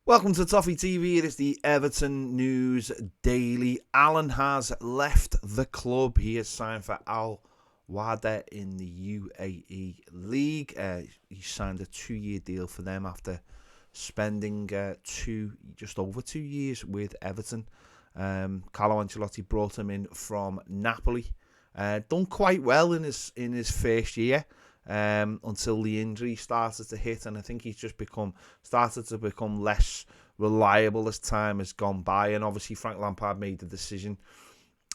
Welcome to Toffee TV. It is the Everton News Daily. Allan has left the club. He has signed for Al Wada in the UAE League. He signed a 2-year deal for them after spending just over 2 years with Everton. Carlo Ancelotti brought him in from Napoli. Done quite well in his first year. Until the injury started to hit, and I think he's just started to become less reliable as time has gone by. And obviously Frank Lampard made the decision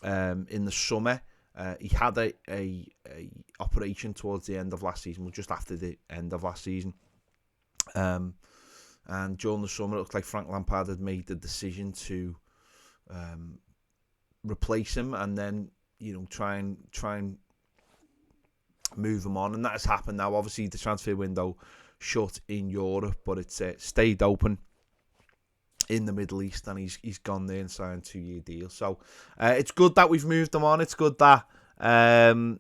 in the summer. He had a operation towards the end of last season, well, just after the end of last season. And during the summer, it looked like Frank Lampard had made the decision to replace him, and then try and move him on, and that has happened now. Obviously the transfer window shut in Europe, but it's stayed open in the Middle East, and he's gone there and signed a 2-year deal. So it's good that we've moved him on. It's good that Frank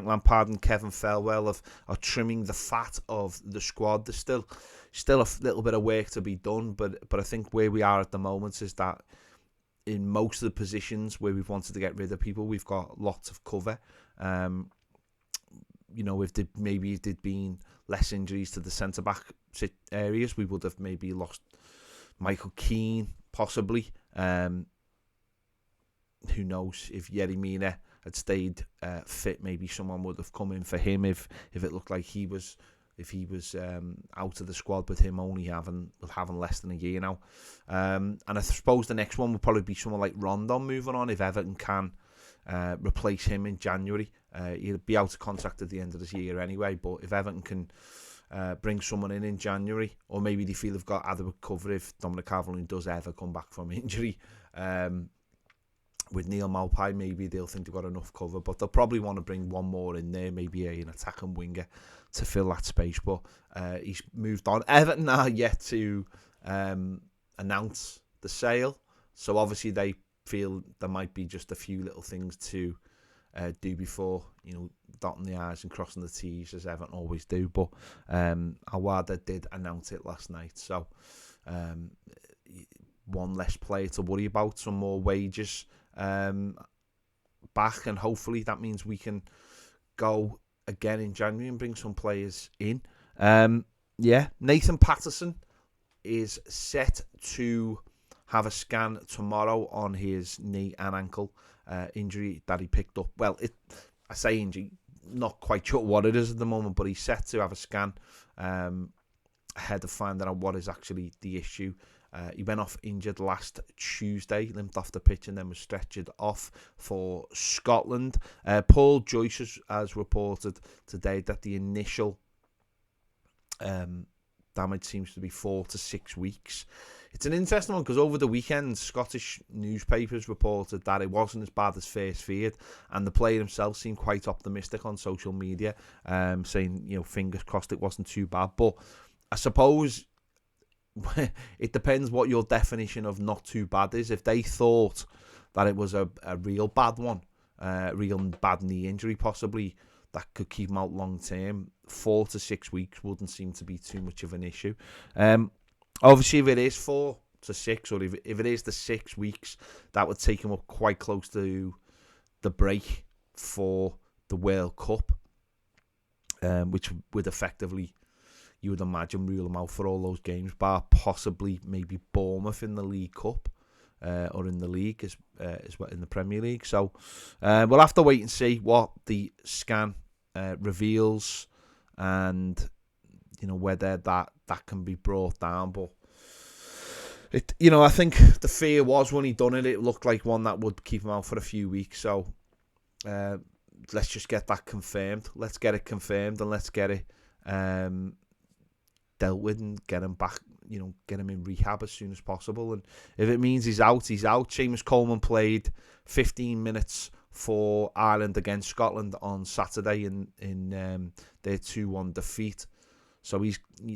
Lampard and Kevin Felwell are trimming the fat of the squad. There's still a little bit of work to be done, but I think where we are at the moment is that in most of the positions where we've wanted to get rid of people, we've got lots of cover. If there'd been less injuries to the centre-back areas, we would have maybe lost Michael Keane, possibly. Who knows? If Yerry Mina had stayed fit, maybe someone would have come in for him if it looked like he was out of the squad, with him only having less than a year now. And I suppose the next one would probably be someone like Rondon moving on, if Everton can replace him in January. He'll be out of contract at the end of this year anyway, but if Everton can bring someone in January, or maybe they feel they've got adequate cover if Dominic Calvert-Lewin does ever come back from injury, with Neil Maupay, maybe they'll think they've got enough cover, but they'll probably want to bring one more in there, maybe an attacking winger to fill that space. But he's moved on. Everton are yet to announce the sale, so obviously they feel there might be just a few little things to do before, dotting the I's and crossing the T's, as Everton always do. But Awada did announce it last night, so one less player to worry about, some more wages back, and hopefully that means we can go again in January and bring some players in. Nathan Patterson is set to have a scan tomorrow on his knee and ankle injury that he picked up. Well, I say injury, not quite sure what it is at the moment, but he's set to have a scan ahead of finding out what is actually the issue. He went off injured last Tuesday, limped off the pitch, and then was stretchered off for Scotland. Paul Joyce has reported today that the initial damage seems to be 4 to 6 weeks. It's an interesting one because over the weekend, Scottish newspapers reported that it wasn't as bad as first feared, and the player himself seemed quite optimistic on social media, saying, fingers crossed it wasn't too bad. But I suppose it depends what your definition of not too bad is. If they thought that it was a real bad one, real bad knee injury possibly, that could keep him out long term, 4 to 6 weeks wouldn't seem to be too much of an issue. Obviously, if it is 4 to 6, or if it is the 6 weeks, that would take him up quite close to the break for the World Cup, which would effectively, you would imagine, rule him out for all those games, bar possibly maybe Bournemouth in the League Cup, or in the league as well, in the Premier League. So we'll have to wait and see what the scan reveals, and whether that can be brought down. But I think the fear was when he done it, it looked like one that would keep him out for a few weeks. So let's just get that confirmed. Let's get it confirmed, and let's get it dealt with, and get him back, get him in rehab as soon as possible. And if it means he's out, he's out. Seamus Coleman played 15 minutes for Ireland against Scotland on Saturday in their 2-1 defeat. So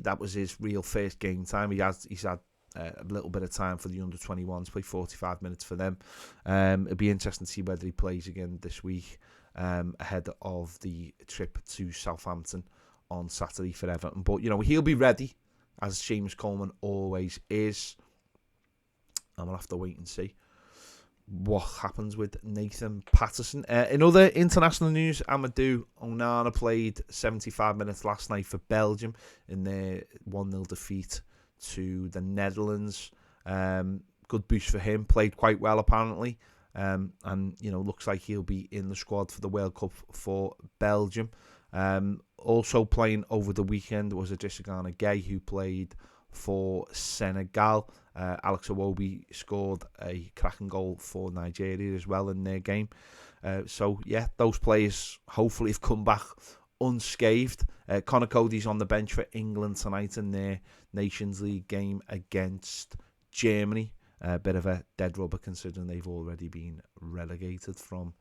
that was his real first game time. He's had a little bit of time for the under-21s, play 45 minutes for them. It'll be interesting to see whether he plays again this week, ahead of the trip to Southampton on Saturday for Everton. But he'll be ready. as Seamus Coleman always is. And we'll have to wait and see what happens with Nathan Patterson. In other international news, Amadou Onana played 75 minutes last night for Belgium in their 1-0 defeat to the Netherlands. Good boost for him. Played quite well, apparently. And, looks like he'll be in the squad for the World Cup for Belgium. Also playing over the weekend was Adesina Gay, who played for Senegal. Alex Iwobi scored a cracking goal for Nigeria as well in their game. Those players hopefully have come back unscathed. Conor Cody's on the bench for England tonight in their Nations League game against Germany. A bit of a dead rubber considering they've already been relegated from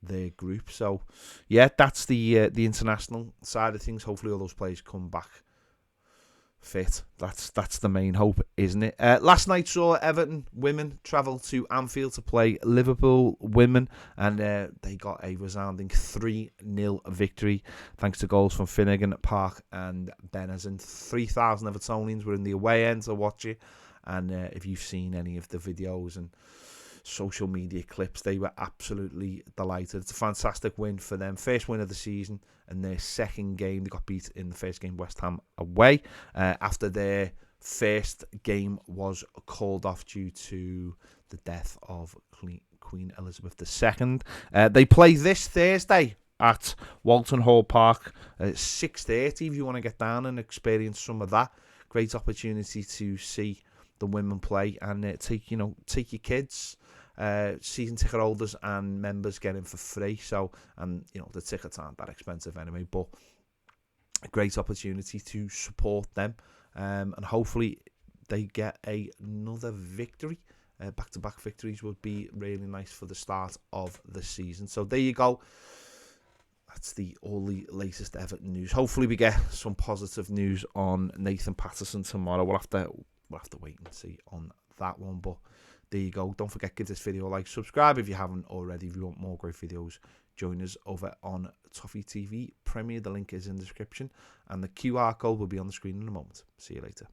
their group. So, that's the international side of things. Hopefully all those players come back fit. That's the main hope, isn't it? Last night saw Everton women travel to Anfield to play Liverpool women, and they got a resounding 3-0 victory thanks to goals from Finnegan, Park and Benazin. 3,000 Evertonians were in the away end to watch it, and if you've seen any of the videos and social media clips, they were absolutely delighted. It's a fantastic win for them. First win of the season, and their second game, they got beat in the first game, West Ham away, after their first game was called off due to the death of Queen Elizabeth II. They play this Thursday at Walton Hall Park at 6:30 if you want to get down and experience some of that. Great opportunity to see the women play and take your kids. Season ticket holders and members get in for free. So, and the tickets aren't that expensive anyway, but a great opportunity to support them, and hopefully they get another victory. Back-to-back victories would be really nice for the start of the season. So there you go. That's all the latest Everton news. Hopefully we get some positive news on Nathan Patterson tomorrow. We'll have to wait and see on that one, but there you go. Don't forget, give this video a like, subscribe if you haven't already. If you want more great videos, join us over on Toffee TV Premier. The link is in the description, and the QR code will be on the screen in a moment. See you later.